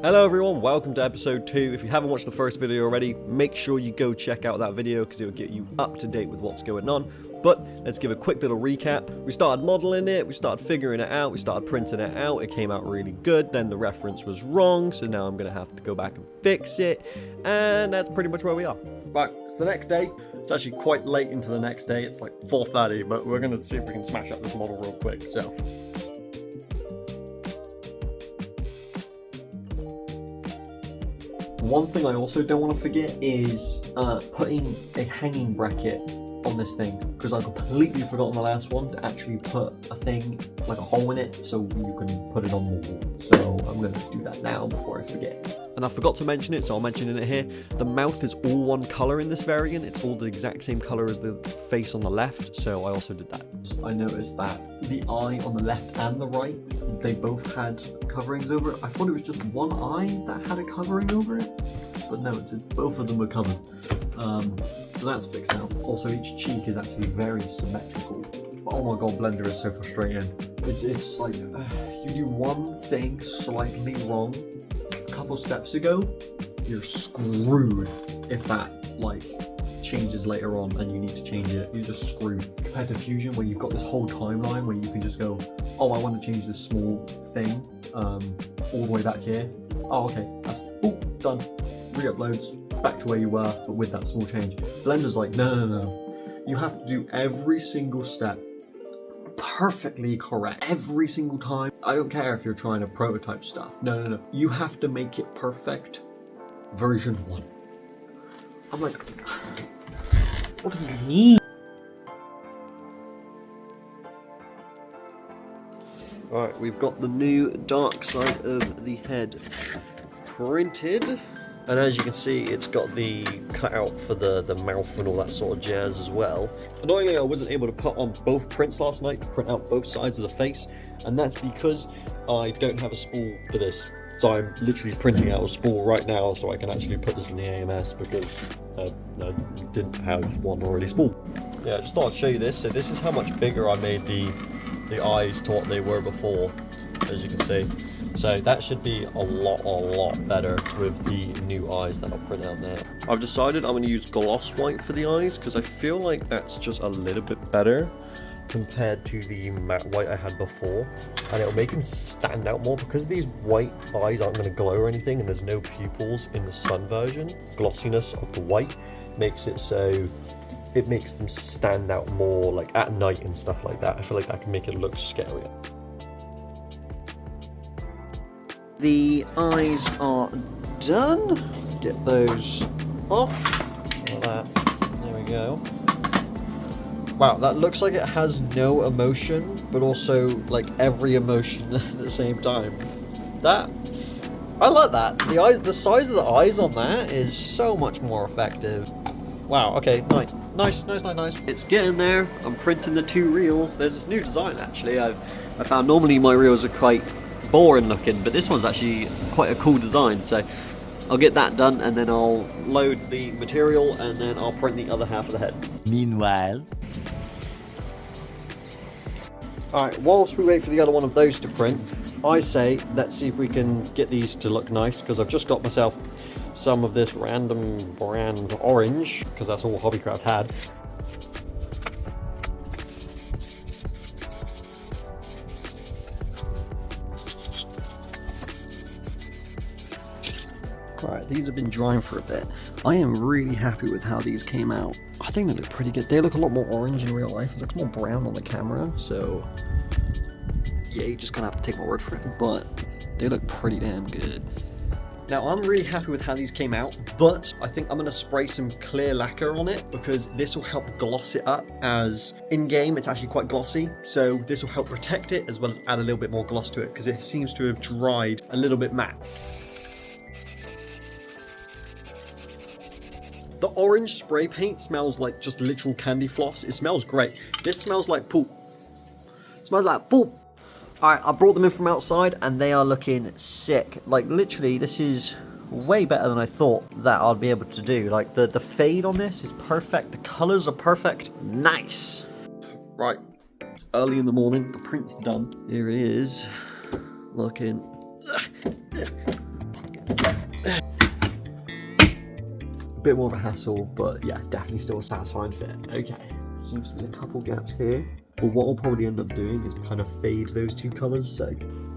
Hello everyone, welcome to episode 2. If you haven't watched the first video already, make sure you go check out that video because it will get you up to date with what's going on. But let's give a quick little recap. We started modeling it, we started figuring it out, we started printing it out, it came out really good, then the reference was wrong, so now I'm going to have to go back and fix it, and that's pretty much where we are. Right, it's the next day. It's actually quite late into the next day, it's like 4:30, but we're going to see if we can smash up this model real quick, so. One thing I also don't want to forget is putting a hanging bracket on this thing, because I completely forgot on the last one to actually put a thing, like a hole in it, so you can put it on the wall. So I'm going to do that now before I forget. And I forgot to mention it, so I'll mention it here. The mouth is all one color in this variant. It's all the exact same color as the face on the left, so I also did that. I noticed that the eye on the left and the right, they both had coverings over it. I thought it was just one eye that had a covering over it, but no, it's both of them are covered. So that's fixed now. Also, each cheek is actually very symmetrical. But oh my god, Blender is so frustrating. It's like, you do one thing slightly wrong a couple steps ago, you're screwed if that, like, changes later on and you need to change it. You're just screwed. Compared to Fusion, where you've got this whole timeline where you can just go, oh, I want to change this small thing all the way back here. Oh, okay, that's, done. Re-uploads. Back to where you were, but with that small change. Blender's like, no. You have to do every single step perfectly correct every single time. I don't care if you're trying to prototype stuff. No. You have to make it perfect. Version 1. I'm like, what do you mean? Alright, we've got the new dark side of the head printed. And as you can see, it's got the cutout for the mouth and all that sort of jazz as well. Annoyingly, I wasn't able to put on both prints last night to print out both sides of the face, and that's because I don't have a spool for this. So I'm literally printing out a spool right now so I can actually put this in the AMS because I didn't have one already spooled. Yeah, I just thought I'd show you this. So this is how much bigger I made the eyes to what they were before, as you can see. So that should be a lot better with the new eyes that I'll print out now. I've decided I'm going to use gloss white for the eyes because I feel like that's just a little bit better compared to the matte white I had before, and it'll make them stand out more because these white eyes aren't going to glow or anything and there's no pupils in the sun version. Glossiness of the white makes it so it makes them stand out more, like at night and stuff like that. I feel like that can make it look scarier. The eyes are done. Get those off. Like that. There we go. Wow, that looks like it has no emotion, but also like every emotion at the same time. I like that. The size of the eyes on that is so much more effective. Wow. Okay. Nice. It's getting there. I'm printing the 2 reels. There's this new design actually. I found normally my reels are quite boring looking, but this one's actually quite a cool design, so I'll get that done and then I'll load the material and then I'll print the other half of the head. Meanwhile, alright, whilst we wait for the other one of those to print, I say let's see if we can get these to look nice, because I've just got myself some of this random brand orange because that's all Hobbycraft had. Alright, these have been drying for a bit. I am really happy with how these came out. I think they look pretty good. They look a lot more orange in real life. It looks more brown on the camera, so yeah, you just kind of have to take my word for it. But they look pretty damn good. Now, I'm really happy with how these came out, but I think I'm going to spray some clear lacquer on it because this will help gloss it up, as in-game it's actually quite glossy, so this will help protect it as well as add a little bit more gloss to it because it seems to have dried a little bit matte. The orange spray paint smells like just literal candy floss. It smells great. This smells like poop. It smells like poop. Alright, I brought them in from outside and they are looking sick. Like literally, this is way better than I thought that I'd be able to do. Like the fade on this is perfect. The colors are perfect. Nice. Right, it's early in the morning. The print's done. Here it is. Looking A bit more of a hassle, but yeah, definitely still a satisfying fit. Okay, seems to be a couple gaps here. But what I'll probably end up doing is kind of fade those two colours. So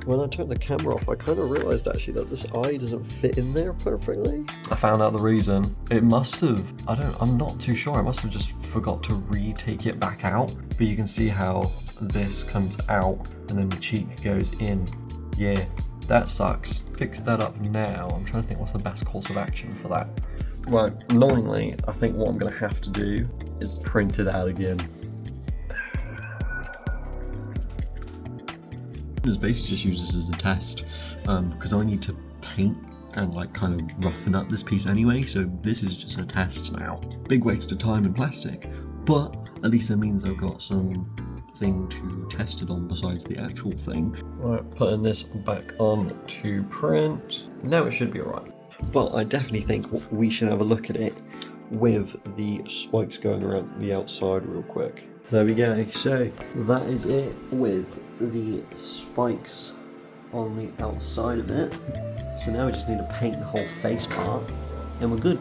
when I turned the camera off, I kind of realised actually that this eye doesn't fit in there perfectly. I found out the reason. It must have, I'm not too sure. I must have just forgot to retake it back out. But you can see how this comes out and then the cheek goes in. Yeah, that sucks. Fix that up now. I'm trying to think what's the best course of action for that. Right, annoyingly, I think what I'm going to have to do is print it out again. It's basically just use this as a test because I need to paint and like kind of roughen up this piece anyway, so this is just a test now. Big waste of time and plastic, but at least it means I've got something to test it on besides the actual thing. Right, putting this back on to print. Now it should be alright. But I definitely think we should have a look at it with the spikes going around the outside real quick. There we go, so that is it with the spikes on the outside of it. So now we just need to paint the whole face part and we're good.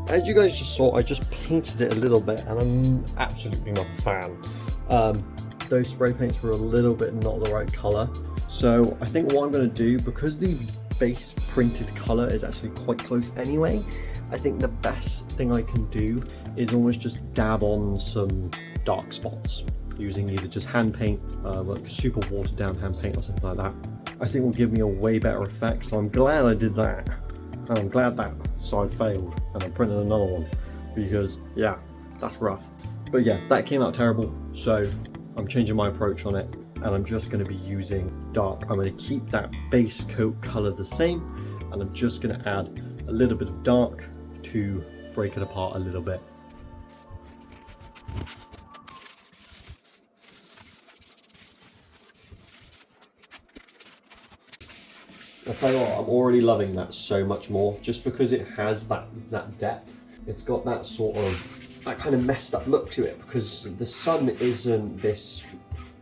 As you guys just saw, I just painted it a little bit and I'm absolutely not a fan. Those spray paints were a little bit not the right colour. So I think what I'm going to do, because the base printed colour is actually quite close anyway, I think the best thing I can do is almost just dab on some dark spots using either just hand paint, like super watered down hand paint or something like that. I think will give me a way better effect, so I'm glad I did that. And I'm glad that side failed and I printed another one because yeah, that's rough. But yeah, that came out terrible, so I'm changing my approach on it and I'm just going to be using dark. I'm going to keep that base coat color the same and I'm just going to add a little bit of dark to break it apart a little bit. I'll tell you what, I'm already loving that so much more, just because it has that depth. It's got that sort of, that kind of messed up look to it, because the sun isn't this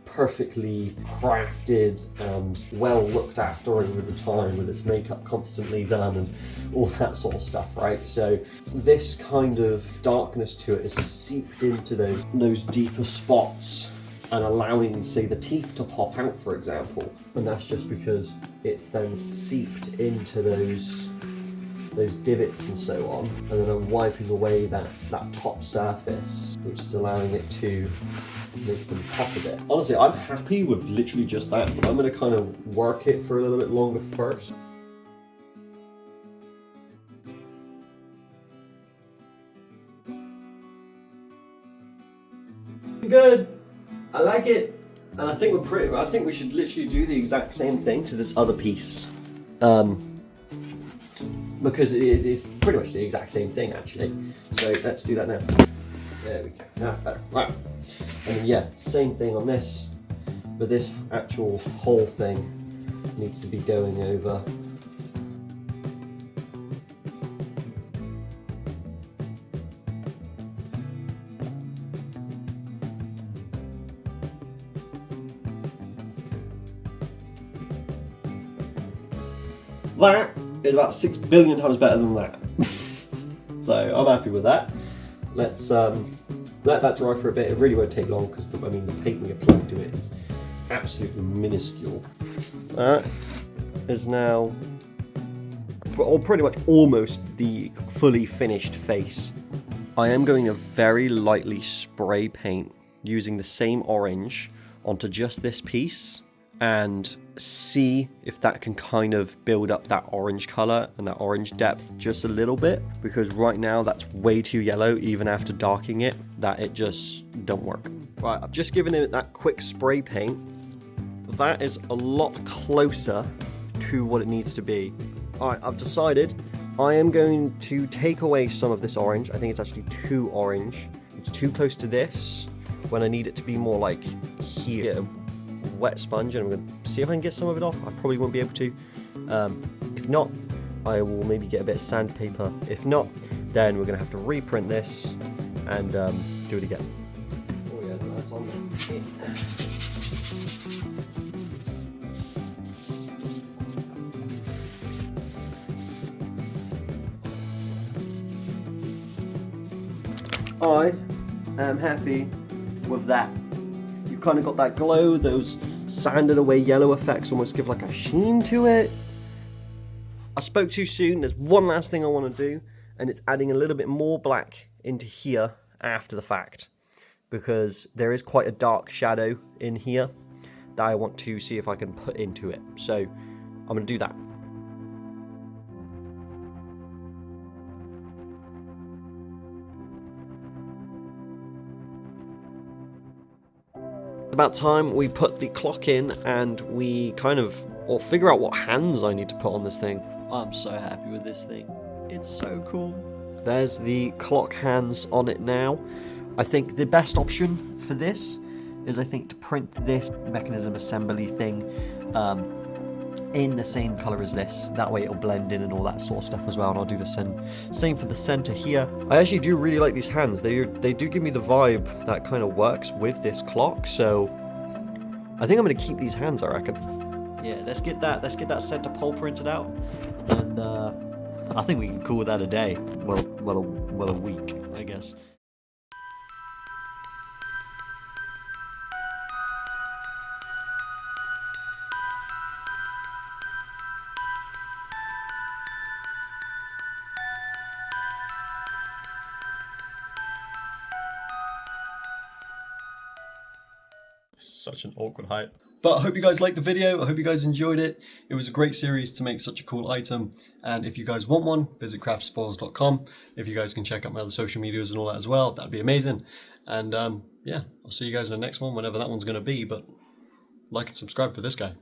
perfectly crafted and well looked after over the time with its makeup constantly done and all that sort of stuff, right? So this kind of darkness to it is seeped into those deeper spots and allowing, say, the teeth to pop out, for example. And that's just because it's then seeped into those divots and so on, and then I'm wiping away that top surface, which is allowing it to make them pop a bit. Honestly, I'm happy with literally just that, but I'm going to kind of work it for a little bit longer first. Good. I like it, and I think I think we should literally do the exact same thing to this other piece, because it is pretty much the exact same thing actually. So let's do that now. There we go. That's better. Right. And then, yeah, same thing on this, but this actual whole thing needs to be going over. That is about 6 billion times better than that. So I'm happy with that. Let's let that dry for a bit. It really won't take long because the paint we applied to it is absolutely minuscule. That is now pretty much almost the fully finished face. I am going to very lightly spray paint using the same orange onto just this piece and see if that can kind of build up that orange color and that orange depth just a little bit, because right now that's way too yellow even after darkening it, that it just don't work. Right, I've just given it that quick spray paint. That is a lot closer to what it needs to be. Alright, I've decided I am going to take away some of this orange. I think it's actually too orange. It's too close to this when I need it to be more like here. Wet sponge, and I'm going to see if I can get some of it off. I probably won't be able to. If not, I will maybe get a bit of sandpaper. If not, then we're going to have to reprint this and do it again. Oh yeah, that's on it. I am happy with that. You've kind of got that glow, those sanded away yellow effects almost give like a sheen to it. I spoke too soon. There's one last thing I want to do, and it's adding a little bit more black into here after the fact, because there is quite a dark shadow in here that I want to see if I can put into it. So I'm going to do that. It's about time we put the clock in and we kind of figure out what hands I need to put on this thing. I'm so happy with this thing. It's so cool. There's the clock hands on it now. I think the best option for this is I think to print this mechanism assembly thing in the same color as this. That way it'll blend in and all that sort of stuff as well, and I'll do the same for the center here. I actually do really like these hands. They do give me the vibe that kind of works with this clock, so I think I'm going to keep these hands, I reckon. Yeah, let's get that center pole printed out, and I think we can call that a day. Well, a week, I guess. Such an awkward height. But I hope you guys liked the video. I hope you guys enjoyed it. It was a great series to make such a cool item. And if you guys want one, visit craftspoils.com. If you guys can check out my other social medias and all that as well, that'd be amazing. And yeah, I'll see you guys in the next one, whenever that one's going to be. But like and subscribe for this guy.